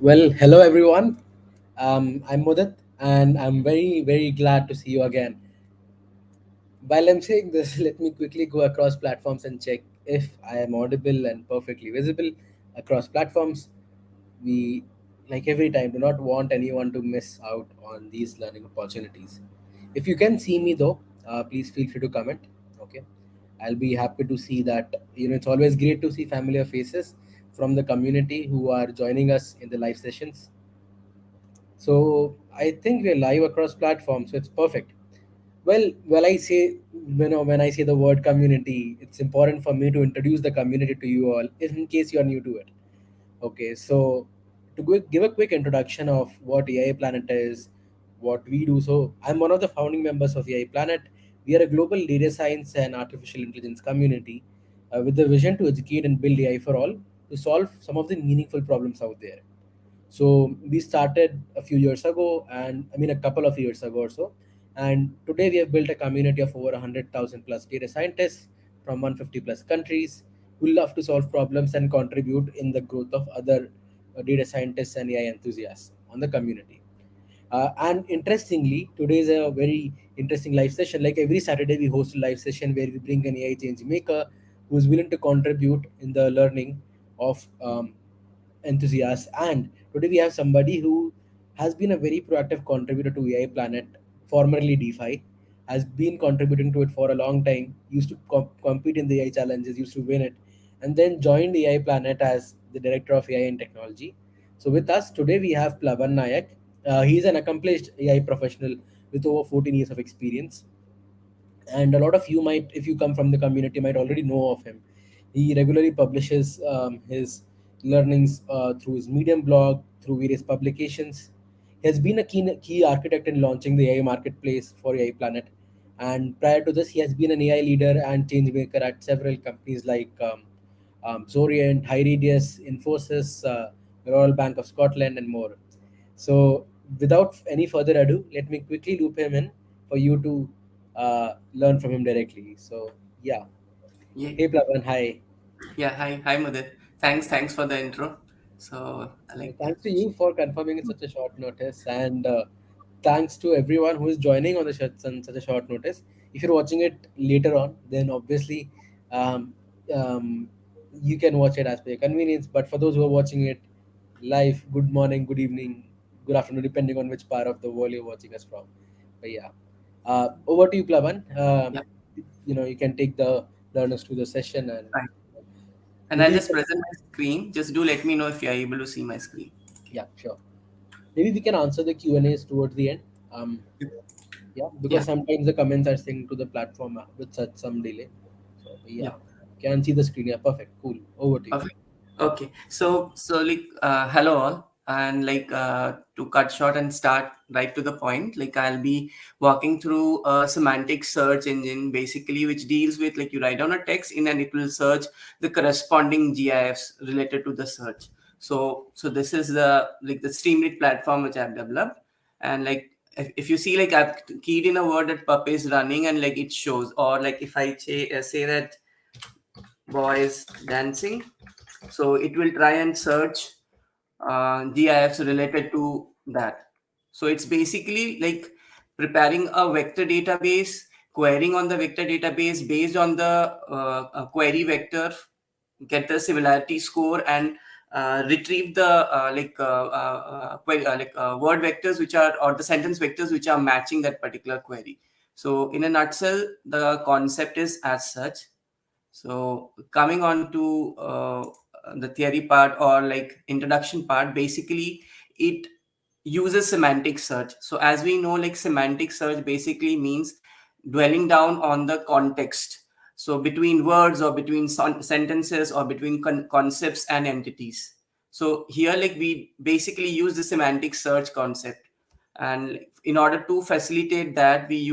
Well, hello everyone. I'm Mudit, and I'm very glad to see you again. While I'm saying this, let me quickly go across platforms and check if I am audible and perfectly visible across platforms. We, like every time, do not want anyone to miss out on these learning opportunities. If you can see me though, please feel free to comment. Okay, I'll be happy to see that. It's always great to see familiar faces from the community who are joining us in the live sessions. So I think we're live across platforms, so it's perfect. Well, I say, when I say the word community, it's important for me to introduce the community to you all, in case you are new to it. Okay, so to give a quick introduction of what AI Planet is, what we do. So I'm one of the founding members of AI Planet. We are a global data science and artificial intelligence community with the vision to educate and build AI for all to solve some of the meaningful problems out there. So we started a few years ago, and I mean a couple of years ago or so. And today we have built a community of over 100,000 plus data scientists from 150 plus countries who love to solve problems and contribute in the growth of other data scientists and AI enthusiasts on the community. And interestingly, today is a very interesting live session. Like every Saturday, we host a live session where we bring an AI change maker who is willing to contribute in the learning of enthusiasts. And today we have somebody who has been a very proactive contributor to AI Planet, formerly DeFi, has been contributing to it for a long time, used to compete in the AI challenges, used to win it, and then joined AI Planet as the director of AI and technology. So with us today we have Plaban Nayak. He's an accomplished AI professional with over 14 years of experience, and a lot of you might, if you come from the community, might already know of him. He regularly publishes his learnings through his Medium blog, through various publications. He has been a key architect in launching the AI marketplace for AI Planet, and prior to this he has been an AI leader and change maker at several companies like Xoriant, HighRadius, Infosys, Royal Bank of Scotland, and more. So, without any further ado, let me quickly loop him in for you to learn from him directly. So, yeah. Yeah, Hey, Plavan, hi. yeah. Hi, Mudit. Thanks for the intro. So, Thanks to you for confirming in such a short notice, and thanks to everyone who is joining on the on such a short notice. If you're watching it later on, then obviously um, um, you can watch it as per your convenience. But for those who are watching it live, good morning, good evening, good afternoon, depending on which part of the world you're watching us from. But yeah, over to you, Plavan. yeah, You can take the learners to the session, and fine. And I'll maybe. just present my screen. Just do let me know if you're able to see my screen. Yeah, sure. Maybe we can answer the Q&As towards the end. Yeah, because Yeah, sometimes the comments are synced to the platform with such some delay. So yeah. yeah, can see the screen. Yeah, perfect. Cool. Over to you. Perfect. Okay. So hello all. And to cut short and start right to the point, I'll be walking through a semantic search engine, basically, which deals with you write down a text in and it will search the corresponding GIFs related to the search. So this is the Streamlit platform which I've developed, and if you see I've keyed in a word that pup is running and it shows, or if I say that boys dancing, so it will try and search GIFs related to that. So it's basically preparing a vector database, querying on the vector database based on the query vector, get the similarity score, and retrieve the word vectors which are, or the sentence vectors which are matching that particular query. So in a nutshell, the concept is as such. So coming on to the theory part, or introduction part, basically it uses semantic search. So as we know, semantic search basically means dwelling down on the context. So between words, or between sentences, or between concepts and entities. So here we basically use the semantic search concept, and in order to facilitate that, we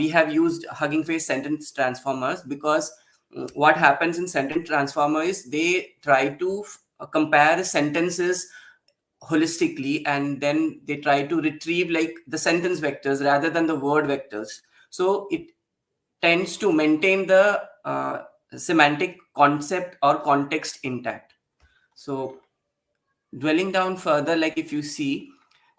have used Hugging Face sentence transformers, because what happens in sentence transformer is they try to compare sentences holistically, and then they try to retrieve the sentence vectors rather than the word vectors. So it tends to maintain the semantic concept or context intact. So dwelling down further, like if you see,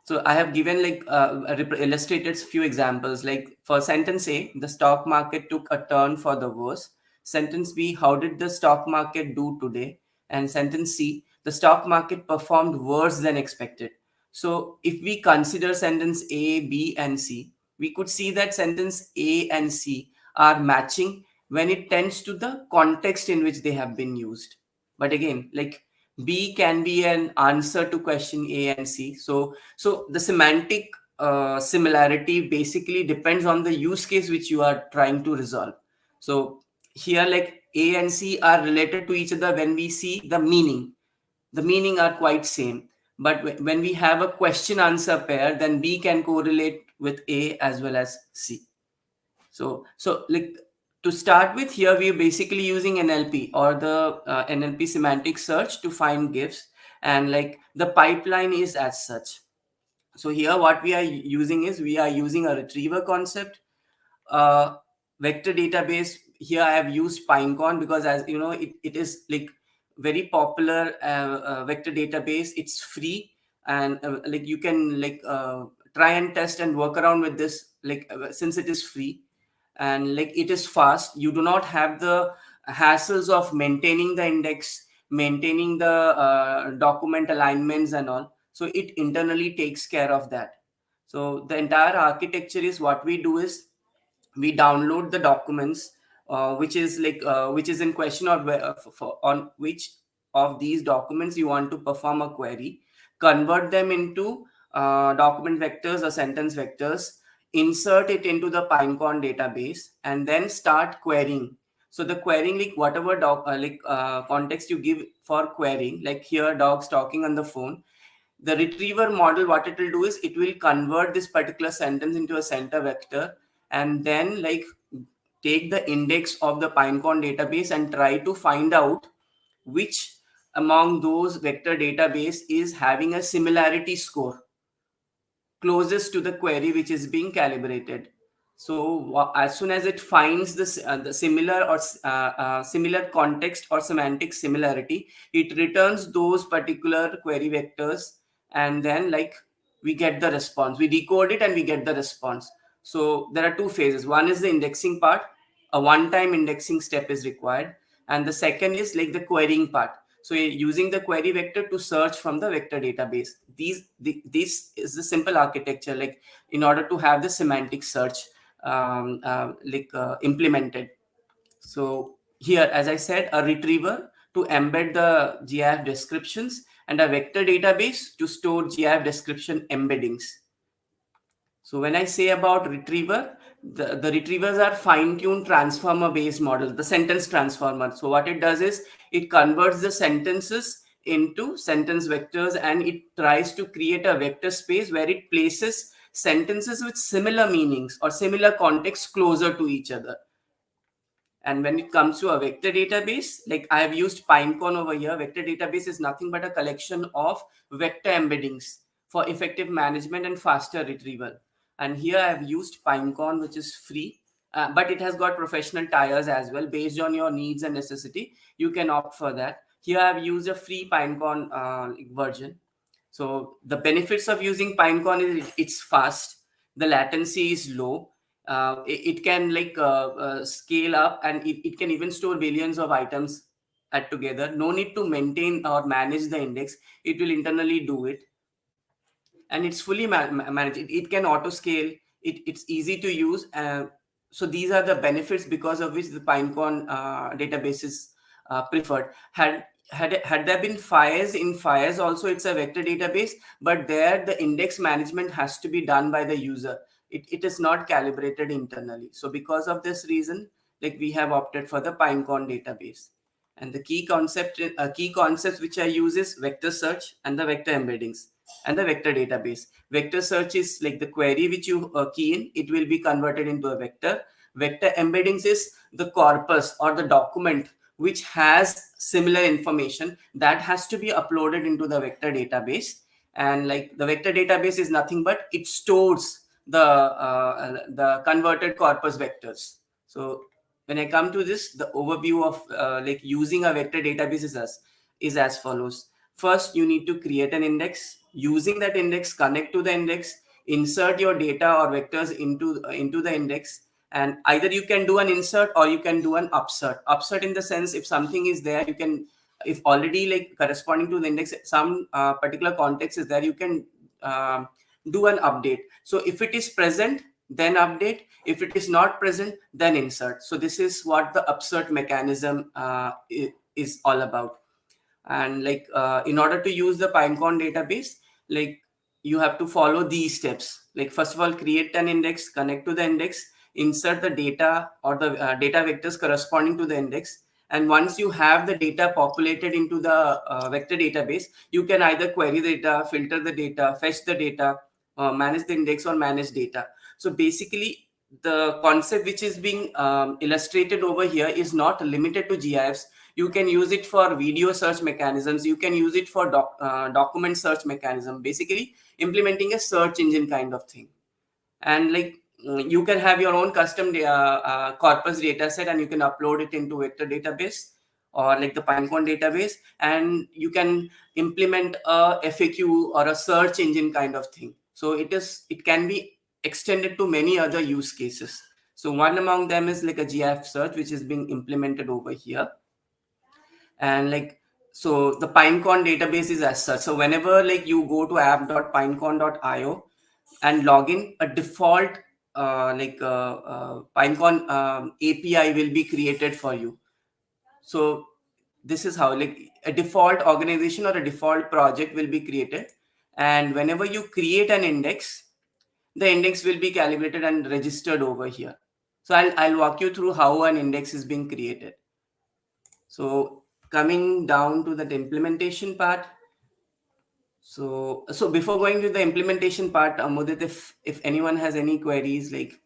so I have given like illustrated few examples. Like for sentence A, the stock market took a turn for the worse. Sentence B, how did the stock market do today? And sentence C, the stock market performed worse than expected. So if we consider sentence A, B, and C, we could see that sentence A and C are matching when it tends to the context in which they have been used. But again, like B can be an answer to question A and C. So the semantic similarity basically depends on the use case which you are trying to resolve. So here, like A and C are related to each other when we see the meaning. The meaning are quite same. But when we have a question answer pair, then B can correlate with A as well as C. So like to start with, here we're basically using NLP or the NLP semantic search to find GIFs, and like the pipeline is as such. So here what we are using is we are using a retriever concept, uh, vector database. Here I have used Pinecone because, as you know, it is like very popular vector database. It's free, and like you can like try and test and work around with this, like since it is free and like it is fast. You do not have the hassles of maintaining the index, maintaining the document alignments and all. So it internally takes care of that. So the entire architecture is, what we do is we download the documents which is in question, or on which of these documents you want to perform a query, convert them into document vectors or sentence vectors, insert it into the Pinecone database, and then start querying. So the querying, like whatever context you give for querying, like here dogs talking on the phone, the retriever model, what it will do is it will convert this particular sentence into a center vector, and then like take the index of the Pinecone database and try to find out which among those vector database is having a similarity score closest to the query which is being calibrated. So as soon as it finds this the similar or similar context or semantic similarity, it returns those particular query vectors, and then like we get the response. We decode it and we get the response. So there are two phases. One is the indexing part. A one-time indexing step is required, and the second is like the querying part. So you're using the query vector to search from the vector database. This is the simple architecture, like in order to have the semantic search implemented. So here, as I said, a retriever to embed the GIF descriptions, and a vector database to store GIF description embeddings. So when I say about retriever, the retrievers are fine-tuned transformer-based models, the sentence transformer. So what it does is it converts the sentences into sentence vectors, and it tries to create a vector space where it places sentences with similar meanings or similar context closer to each other. And when it comes to a vector database, like I have used Pinecone over here, vector database is nothing but a collection of vector embeddings for effective management and faster retrieval. And here I have used Pinecone, which is free, but it has got professional tiers as well. Based on your needs and necessity, you can opt for that. Here I have used a free Pinecone version. So the benefits of using Pinecone is it's fast, the latency is low, it can like scale up, and it can even store billions of items at together. No need to maintain or manage the index, it will internally do it, and it's fully managed. It can auto scale, it's easy to use. So these are the benefits because of which the Pinecone database is preferred. Had there been fires, in fires also it's a vector database, but there the index management has to be done by the user. It is not calibrated internally. So because of this reason, like we have opted for the Pinecone database. And the key concepts which I use is vector search and the vector embeddings and the vector database. Vector search is like the query which you key in, it will be converted into a vector. Vector embeddings is the corpus or the document which has similar information that has to be uploaded into the vector database. And like the vector database is nothing but it stores the converted corpus vectors. So when I come to this, the overview of like using a vector database is as follows. First you need to create an index. Using that index, connect to the index, insert your data or vectors into the index. And either you can do an insert or you can do an upsert in the sense, if something is there, you can, if already like corresponding to the index some particular context is there, you can do an update. So if it is present, then update. If it is not present, then insert. So this is what the upsert mechanism is all about. And like in order to use the pinecone database, like you have to follow these steps. Like first of all, create an index, connect to the index, insert the data or the data vectors corresponding to the index. And once you have the data populated into the vector database, you can either query the data, filter the data, fetch the data, manage the index, or manage data. So basically the concept which is being illustrated over here is not limited to GIFs. You can use it for video search mechanisms. You can use it for document search mechanism, basically implementing a search engine kind of thing. And like you can have your own custom corpus data set, and you can upload it into vector database or like the pinecone database, and you can implement a FAQ or a search engine kind of thing. So it can be extended to many other use cases. So one among them is like a GIF search, which is being implemented over here. And like, so the pinecone database is as such. So whenever like you go to app.pinecone.io and log in, a default pinecone API will be created for you. So this is how, like, a default organization or a default project will be created, and whenever you create an index, the index will be calibrated and registered over here. So I'll walk you through how an index is being created. So coming down to that implementation part. So before going to the implementation part, Mudit, if anyone has any queries, like,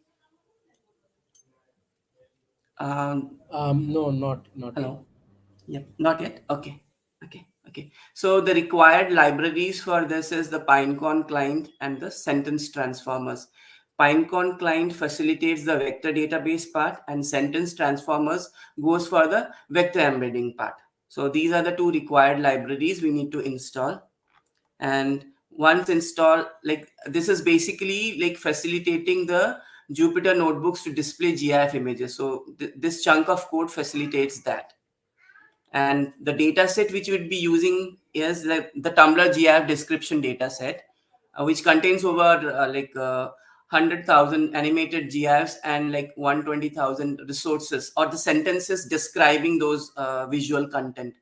No, not yet. hello. Yep, not yet. Okay. So the required libraries for this is the Pinecone client and the sentence transformers. Pinecone client facilitates the vector database part, and sentence transformers goes for the vector embedding part. So these are the two required libraries we need to install. And once installed, like, this is basically like facilitating the Jupyter notebooks to display GIF images. So this chunk of code facilitates that. And the data set which we'd be using is the Tumblr GIF description data set, which contains over 100,000 animated GIFs and like 120,000 resources or the sentences describing those visual content.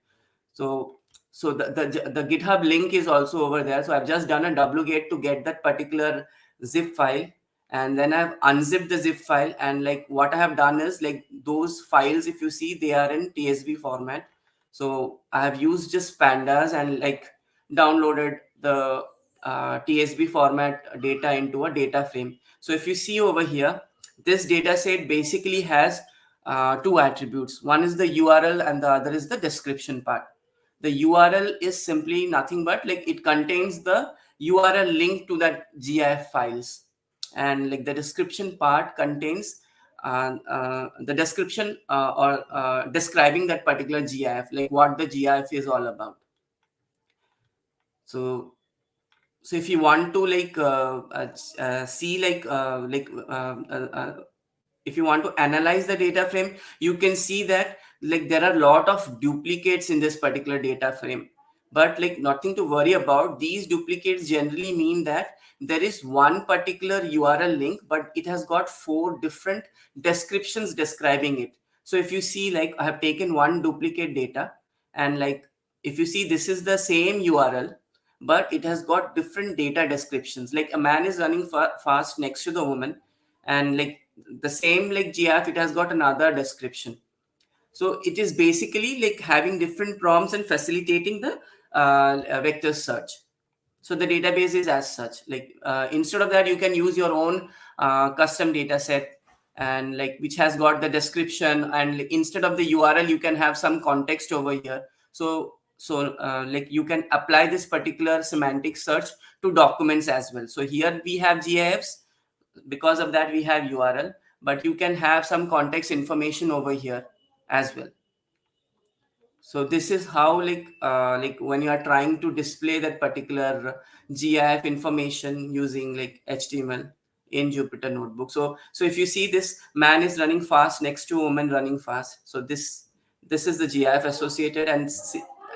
So the GitHub link is also over there. So I've just done a wget to get that particular zip file, and then I've unzipped the zip file, and like what I have done is, like, those files, if you see, they are in TSV format. So I have used just pandas and like downloaded the TSV format data into a data frame. So if you see over here, this data set basically has two attributes. One is the URL and the other is the description part. The URL is simply nothing but like it contains the URL link to that GIF files, and like the description part contains the description or describing that particular GIF, like what the GIF is all about. So if you want to like see if you want to analyze the data frame, you can see that like there are a lot of duplicates in this particular data frame. But like nothing to worry about. These duplicates generally mean that there is one particular URL link, but it has got 4 different descriptions describing it. So if you see, like, I have taken one duplicate data, and like if you see, this is the same URL, but it has got different data descriptions. Like a man is running fast next to the woman, and like the same like GIF, it has got another description. So it is basically like having different prompts and facilitating the vector search. So the database is as such. Like instead of that, you can use your own custom data set, and like which has got the description, and like, instead of the URL, you can have some context over here. So like you can apply this particular semantic search to documents as well. So here we have GIFs, because of that we have URL, but you can have some context information over here as well. So this is how like when you are trying to display that particular GIF information using like HTML in Jupyter Notebook. So if you see this man is running fast next to woman running fast, so this is the GIF associated, and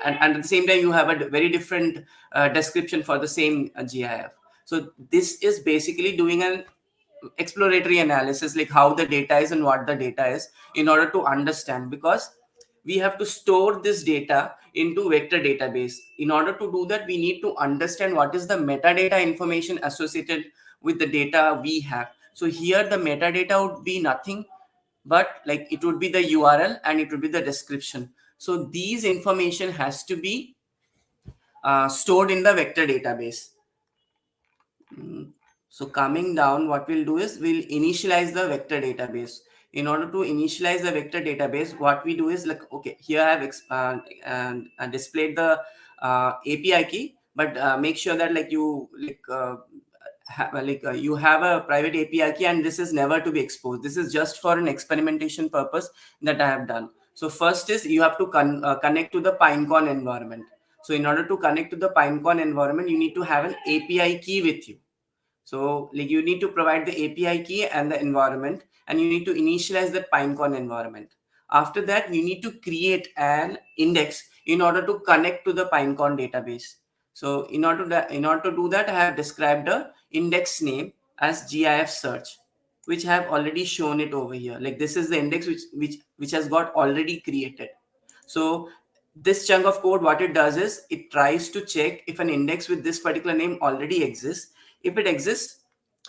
at the same time you have a very different description for the same GIF. So this is basically doing an exploratory analysis, like how the data is and what the data is, in order to understand, because we have to store this data into vector database. In order to do that, we need to understand what is the metadata information associated with the data we have. So here the metadata would be nothing but like it would be the URL and it would be the description. So these information has to be stored in the vector database. Mm, So coming down, what we'll do is we'll initialize the vector database. In order to initialize the vector database, what we do is like, okay, here I have displayed the API key, but make sure that like you you have a private API key, and this is never to be exposed. This is just for an experimentation purpose that I have done. So first is you have to connect to the Pinecone environment. So in order to connect to the Pinecone environment, you need to have an API key with you. So like you need to provide the API key and the environment, and you need to initialize that Pinecone environment. After that, you need to create an index in order to connect to the Pinecone database. So in order to do that, I have described the index name as GIF search, which I have already shown it over here. Like this is the index which has got already created. So this chunk of code, what it does is it tries to check if an index with this particular name already exists. If it exists,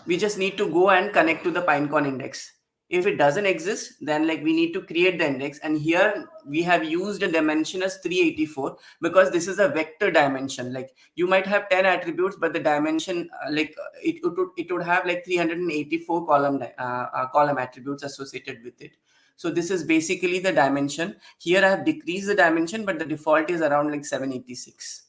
we just need to go and connect to the Pinecone index. If it doesn't exist, then like we need to create the index. And here we have used a dimension as 384 because this is a vector dimension. Like you might have 10 attributes, but the dimension it would have like 384 column attributes associated with it. So this is basically the dimension. Here I have decreased the dimension, but the default is around like 786.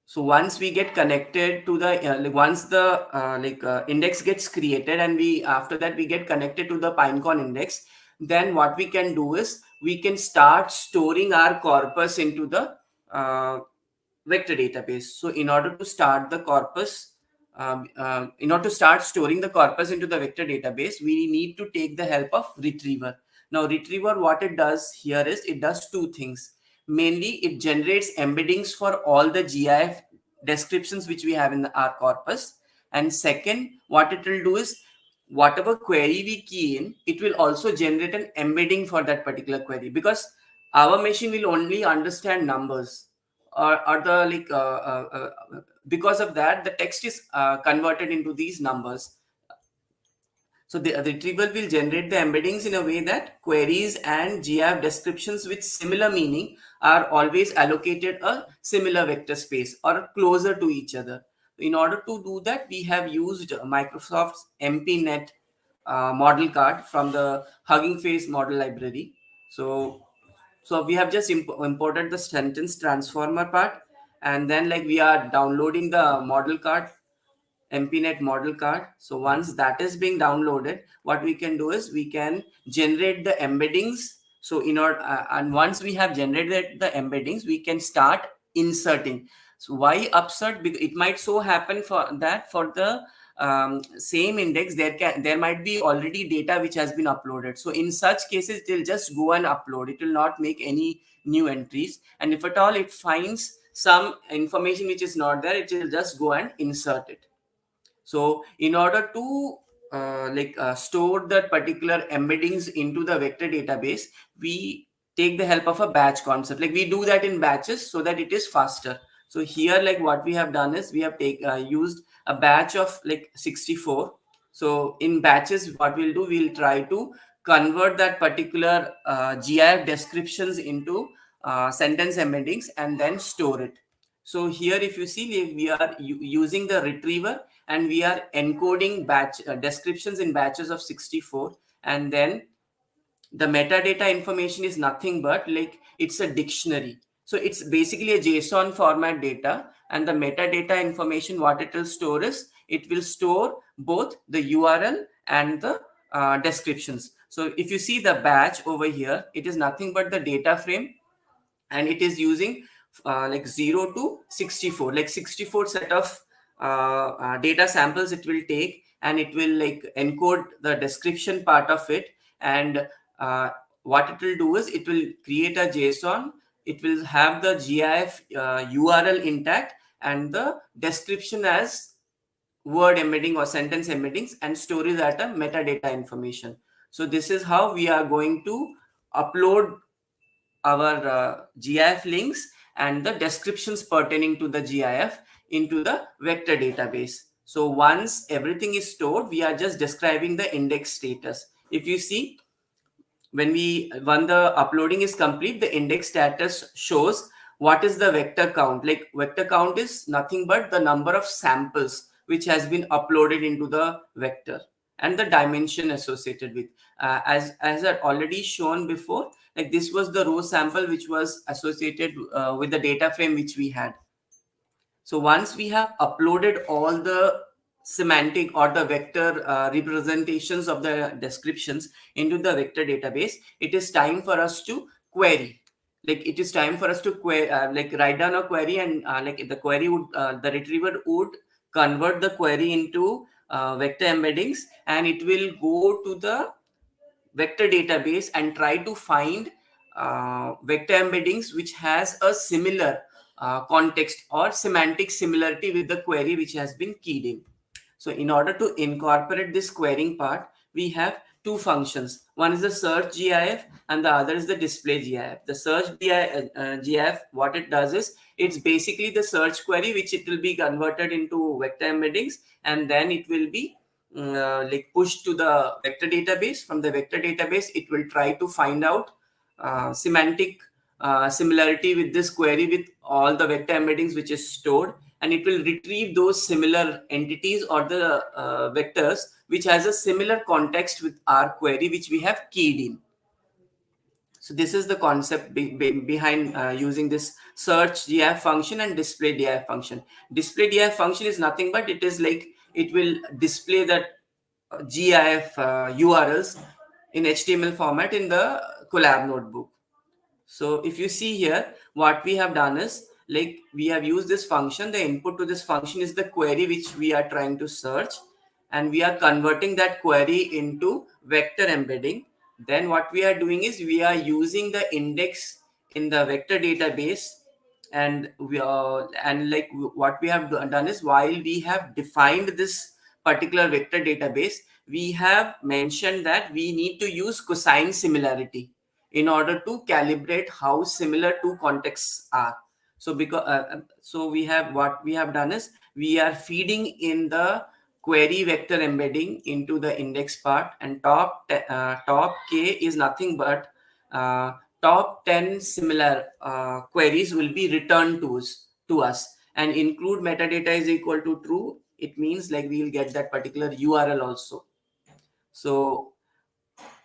So once we get connected to the once the index gets created, and we after that we get connected to the Pinecone index, then what we can do is we can start storing our corpus into the uh, vector database. So in order to start the corpus, in order to start storing the corpus into the vector database, we need to take the help of retriever. Now retriever, what it does here is it does two things. Mainly it generates embeddings for all the GIF descriptions which we have in our corpus, and second, what it will do is whatever query we key in, it will also generate an embedding for that particular query, because our machine will only understand numbers, or the because of that the text is converted into these numbers. So the retrieval will generate the embeddings in a way that queries and GIF descriptions with similar meaning are always allocated a similar vector space or closer to each other. In order to do that, we have used Microsoft's MPNet model card from the Hugging Face model library. So we have just imported the sentence transformer part, and then like we are downloading the model card, MPNet model card. So once that is being downloaded, what we can do is we can generate the embeddings. So in order and once we have generated the embeddings, we can start inserting. So why upsert? Because it might so happen for that for the same index there might be already data which has been uploaded. So in such cases, it will just go and upload. It will not make any new entries. And if at all it finds some information which is not there, it will just go and insert it. So in order to store that particular embeddings into the vector database, we take the help of a batch concept. Like we do that in batches so that it is faster. So here, like what we have done is we have used a batch of like 64. So in batches, what we'll do, we'll try to convert that particular GIF descriptions into sentence embeddings and then store it. So here, if you see, we are using the retriever, and we are encoding batch descriptions in batches of 64, and then the metadata information is nothing but like it's a dictionary. So it's basically a JSON format data, and the metadata information, what it will store is it will store both the URL and the descriptions. So if you see the batch over here, it is nothing but the data frame, and it is using like 0 to 64, like 64 set of data samples it will take, and it will like encode the description part of it. And uh, what it will do is it will create a JSON. It will have the GIF URL intact, and the description as word embedding or sentence embeddings, and stories at a metadata information. So this is how we are going to upload our GIF links and the descriptions pertaining to the GIF into the vector database. So once everything is stored, we are just describing the index status. If you see, when the uploading is complete, the index status shows what is the vector count. Like vector count is nothing but the number of samples which has been uploaded into the vector, and the dimension associated with, as I already shown before, like this was the row sample which was associated with the data frame which we had. So once we have uploaded all the semantic or the vector representations of the descriptions into the vector database, it is time for us to query. Like it is time for us to like write down a query, and like the query would, the retriever would convert the query into vector embeddings, and it will go to the vector database and try to find vector embeddings which has a similar context or semantic similarity with the query which has been keyed in. So in order to incorporate this querying part, we have two functions. One is the search GIF and the other is the display GIF. The search GIF, what it does is, it's basically the search query which it will be converted into vector embeddings, and then it will be like pushed to the vector database. From the vector database, it will try to find out semantic similarity with this query with all the vector embeddings which is stored, and it will retrieve those similar entities or the vectors which has a similar context with our query which we have keyed in. So this is the concept behind using this search GIF function and display GIF function. Display GIF function is nothing but it is like it will display that GIF URLs in HTML format in the collab notebook. So if you see here, what we have done is, like, we have used this function. The input to this function is the query which we are trying to search, and we are converting that query into vector embedding. Then what we are doing is we are using the index in the vector database, and what we have done is, while we have defined this particular vector database, we have mentioned that we need to use cosine similarity in order to calibrate how similar two contexts are. So so we have, what we have done is, we are feeding in the query vector embedding into the index part, and top k is nothing but top 10 similar queries will be returned to us, and include metadata is equal to true. It means like we will get that particular URL also. So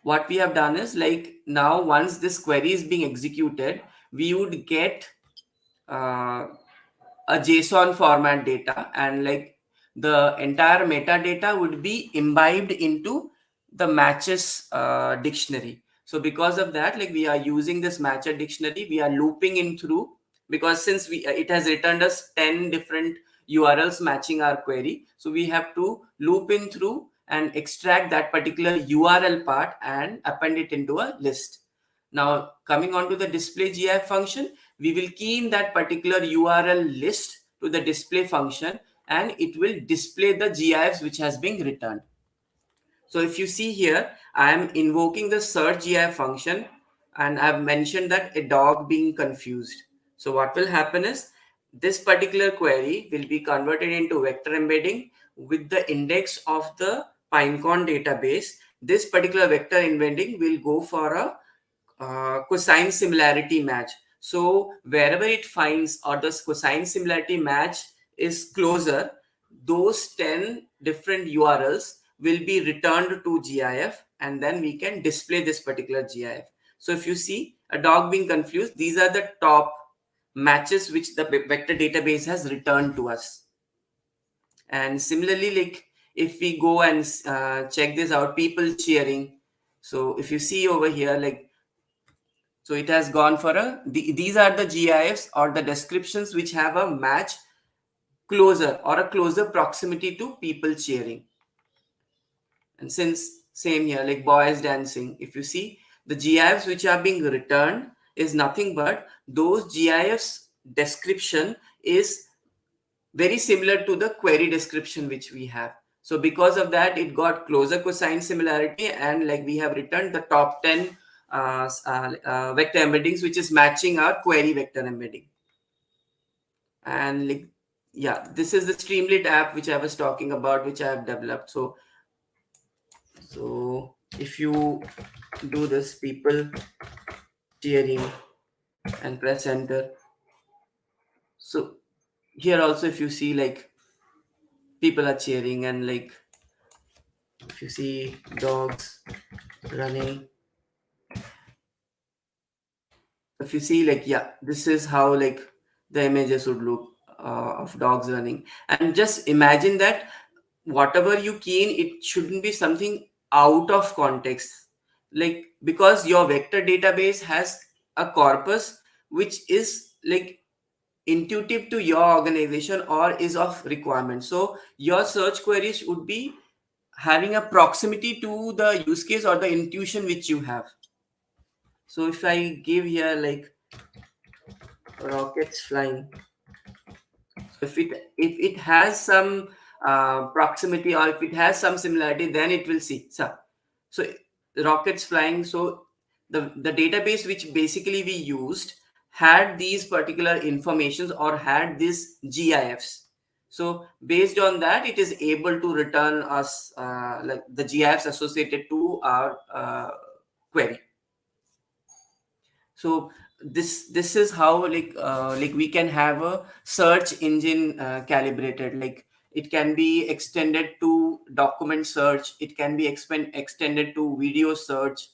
what we have done is, like, now once this query is being executed, we would get uh, a JSON format data, and like the entire metadata would be imbibed into the matches dictionary. So because of that, like, we are using this matcher dictionary, we are looping in through, because since it has returned us 10 different URLs matching our query, so we have to loop in through and extract that particular URL part and append it into a list. Now coming on to the display GIF function, we will key in that particular URL list to the display function, and it will display the GIFs which has been returned. So if you see here, I am invoking the search GIF function, and I've mentioned that a dog being confused. So what will happen is, this particular query will be converted into vector embedding with the index of the Pinecone database. This particular vector embedding will go for a cosine similarity match. So wherever it finds, or the cosine similarity match is closer, those 10 different URLs will be returned to GIF, and then we can display this particular GIF. So if you see a dog being confused, these are the top matches which the vector database has returned to us. And similarly, like, if we go and check this out, people cheering, So if you see over here, like, so it has gone for these are the GIFs or the descriptions which have a match closer or a closer proximity to people cheering. And since same here, like boys dancing, if you see the GIFs which are being returned is nothing but those GIFs description is very similar to the query description which we have. So because of that, it got closer cosine similarity, and like we have returned the top 10 vector embeddings, which is matching our query vector embedding. And like, yeah, this is the Streamlit app which I was talking about, which I have developed. So if you do this, people cheering and press enter. So here also, if you see, like, people are cheering, and like if you see dogs running, if you see, like, yeah, this is how like the images would look of dogs running. And just imagine that whatever you key in, it shouldn't be something out of context, like, because your vector database has a corpus which is like intuitive to your organization or is of requirement. So your search queries would be having a proximity to the use case or the intuition which you have. So if I give here like rockets flying, so if it has some proximity, or if it has some similarity, then it will see. So rockets flying. So the database which basically we used had these particular informations or had these GIFs. So based on that, it is able to return us like the GIFs associated to our query. So this is how like we can have a search engine calibrated. Like it can be extended to document search, it can be extended to video search,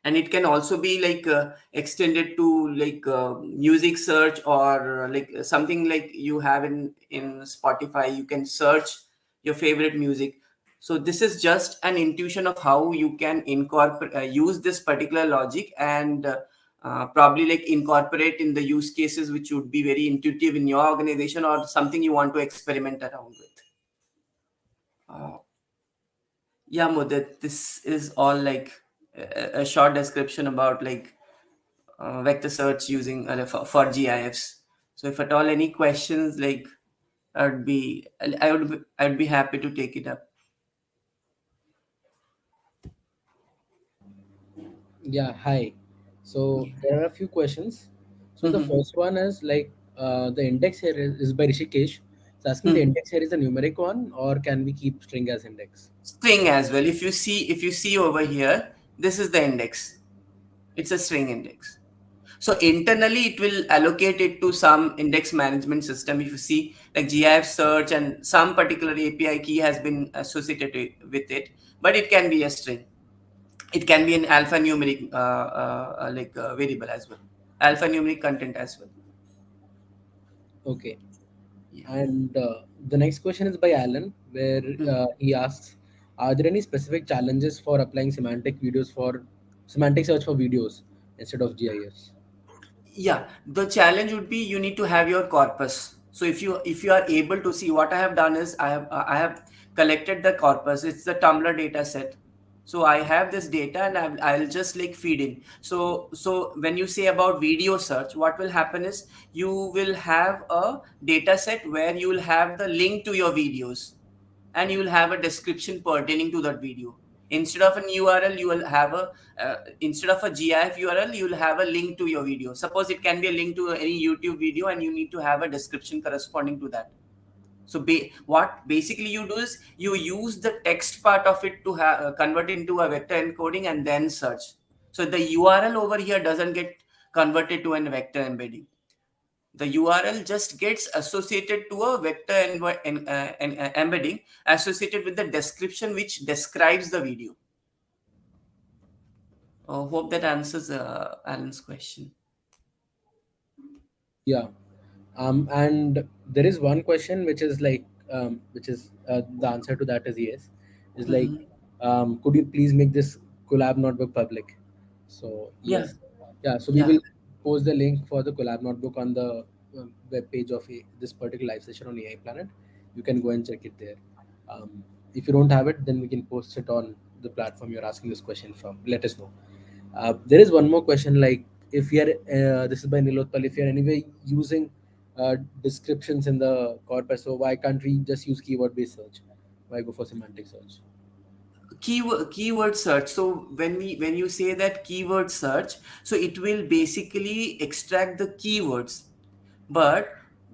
and it can also be like extended to like music search, or like something like you have in Spotify, you can search your favorite music. So this is just an intuition of how you can incorporate use this particular logic, and probably like incorporate in the use cases which would be very intuitive in your organization or something you want to experiment around with. Yeah, Mudit, this is all like a short description about like vector search using for GIFs. So if at all any questions, like I would be happy to take it up. Yeah, hi. So there are a few questions. So the Mhm. first one is like the index here is by Rishikesh. It's asking the Mhm. index here is a numeric one or can we keep string as index? String as well. If you see over here, this is the index. It's a string index. So internally, it will allocate it to some index management system. If you see like GIF search and some particular API key has been associated with it, but it can be a string. It can be an alphanumeric variable as well, alphanumeric content as well. Okay. Yeah. And the next question is by Alan, where Hmm. he asks, are there any specific challenges for applying semantic search for videos instead of GIFs? Yeah, the challenge would be you need to have your corpus. So if you are able to see, what I have done is I have collected the corpus. It's the Tumblr data set. So I have this data, and I'll just like feed in. So when you say about video search, what will happen is you will have a data set where you will have the link to your videos, and you will have a description pertaining to that video. Instead of an URL, you will have a instead of a GIF URL, you will have a link to your video. Suppose it can be a link to any YouTube video, and you need to have a description corresponding to that. So what basically you do is you use the text part of it to convert into a vector encoding and then search. So the URL over here doesn't get converted to a vector embedding. The URL just gets associated to a vector embedding associated with the description which describes the video. Hope that answers Alan's question. Yeah. And there is one question which is like, which is the answer to that is yes. Is like, Mhm. could you please make this collab notebook public. So Yeah, yes, yeah. So we yeah. will post the link for the collab notebook on the web page of this particular live session on AI Planet. You can go and check it there. Um, if you don't have it, then we can post it on the platform you're asking this question from. Let us know. There is one more question, like if you are this is by Nilotpal, if you are anyway using descriptions in the corpus, so why can't we just use keyword based search? Why go for semantic search? Keyword search. So when you say that keyword search, so it will basically extract the keywords. But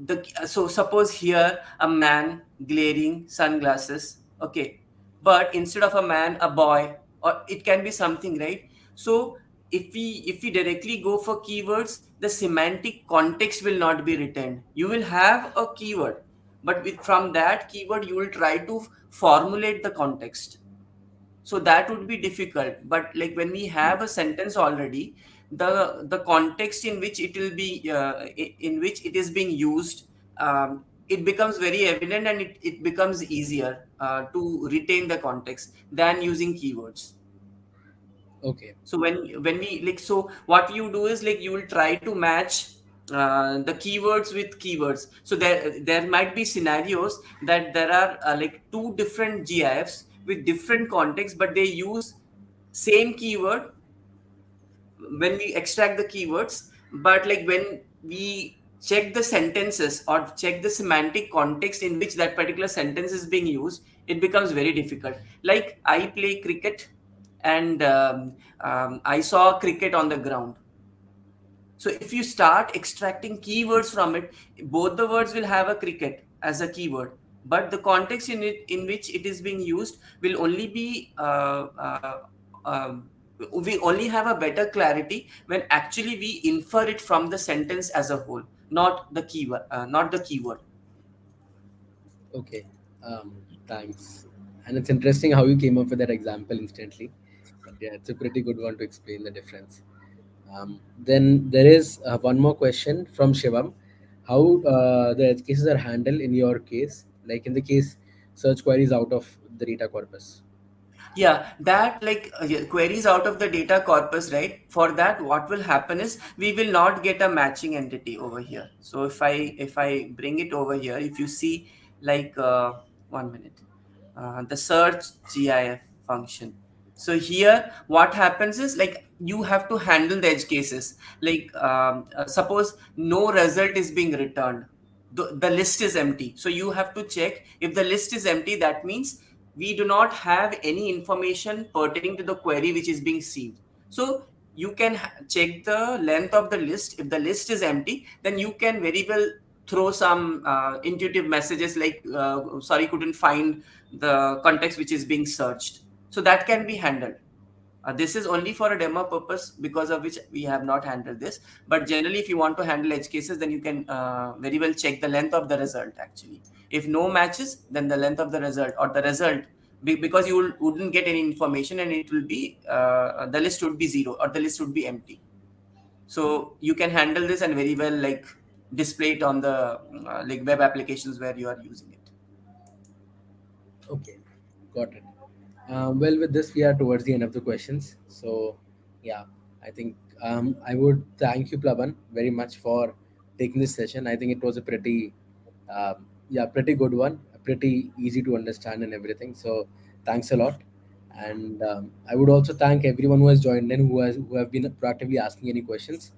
the so suppose here a man, glaring, sunglasses, okay, but instead of a man, a boy, or it can be something, right? So if we directly go for keywords, the semantic context will not be returned. You will have a keyword, but from that keyword you will try to formulate the context, so that would be difficult. But like when we have a sentence already, the context in which it will be in which it is being used, it becomes very evident, and it becomes easier to retain the context than using keywords. Okay, So when we like, so what you do is like you will try to match the keywords with keywords. So there might be scenarios that there are like two different GIFs with different contexts, but they use same keyword when we extract the keywords. But like when we check the sentences or check the semantic context in which that particular sentence is being used, it becomes very difficult. Like I play cricket, and I saw cricket on the ground. So if you start extracting keywords from it, both the words will have a cricket as a keyword, but the context in which it is being used will only be we only have a better clarity when actually we infer it from the sentence as a whole, not the keyword. okay. Thanks. And it's interesting how you came up with that example instantly. But yeah, it's a pretty good one to explain the difference. Then there is one more question from Shivam. How the edge cases are handled in your case, like in the case search queries out of the data corpus? Yeah, that like yeah, queries out of the data corpus, right? For that, what will happen is we will not get a matching entity over here. So if I bring it over here, if you see like 1 minute, the search GIF function. So here, what happens is like you have to handle the edge cases. Like suppose no result is being returned. The list is empty. So you have to check if the list is empty. That means we do not have any information pertaining to the query which is being saved. So you can check the length of the list. If the list is empty, then you can very well throw some intuitive messages like sorry, couldn't find the context which is being searched. So that can be handled. This is only for a demo purpose, because of which we have not handled this. But generally, if you want to handle edge cases, then you can very well check the length of the result actually. If no matches, then the length of the result, or the result, because you wouldn't get any information, and it will be the list would be zero, or the list would be empty. So you can handle this and very well like display it on the like web applications where you are using it. Okay, got it. Well, with this, we are towards the end of the questions. So, yeah, I think I would thank you, Plaban, very much for taking this session. I think it was a pretty, yeah, pretty good one, pretty easy to understand and everything. So, thanks a lot. And I would also thank everyone who has joined in, who have been proactively asking any questions.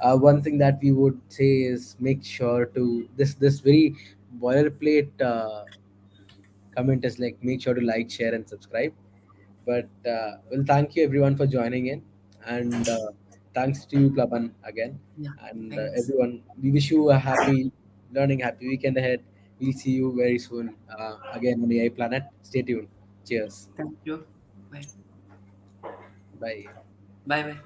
One thing that we would say is make sure to this very boilerplate comment is like make sure to like, share, and subscribe. But well, thank you everyone for joining in, and thanks to you, Plapan, again, Yeah, and thanks. everyone. We wish you a happy learning, happy weekend ahead. We'll see you very soon again on AI Planet. Stay tuned. Cheers. Thank you. Bye. Bye. Bye bye.